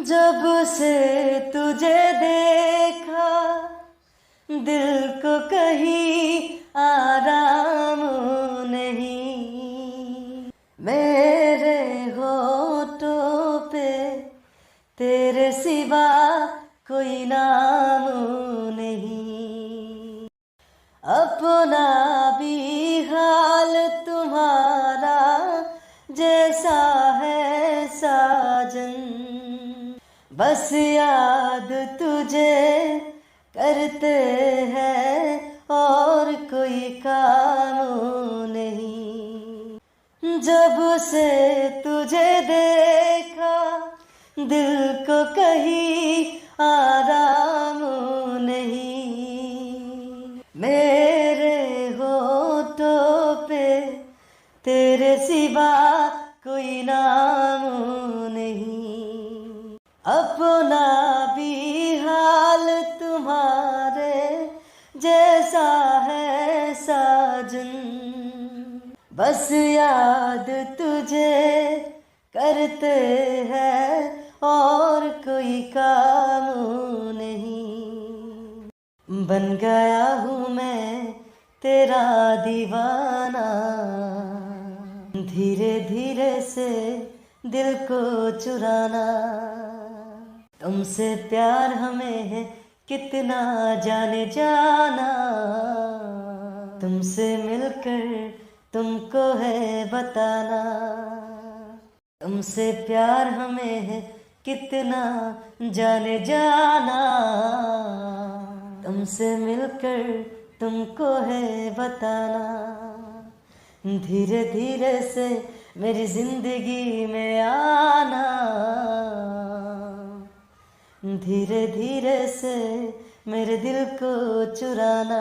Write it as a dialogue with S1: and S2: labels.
S1: जब से तुझे देखा दिल को कहीं आराम नहीं। मेरे होठों पे तेरे सिवा कोई नाम नहीं। अपना भी हाल तुम्हारा जैसा है साजन, बस याद तुझे करते हैं और कोई काम नहीं। जब से तुझे देखा दिल को कहीं आराम नहीं। मेरे होठों पे तेरे सिवा कोई नाम नहीं। अपना भी हाल तुम्हारे जैसा है साजन, बस याद तुझे करते हैं और कोई काम नहीं। बन गया हूँ मैं तेरा दीवाना, धीरे धीरे से दिल को चुराना। तुमसे प्यार हमें है कितना जाने जाना, तुमसे मिलकर तुमको है बताना। तुमसे प्यार हमें है कितना जाने जाना, तुमसे मिलकर तुमको है बताना। धीरे धीरे से मेरी जिंदगी में आना, धीरे धीरे से मेरे दिल को चुराना।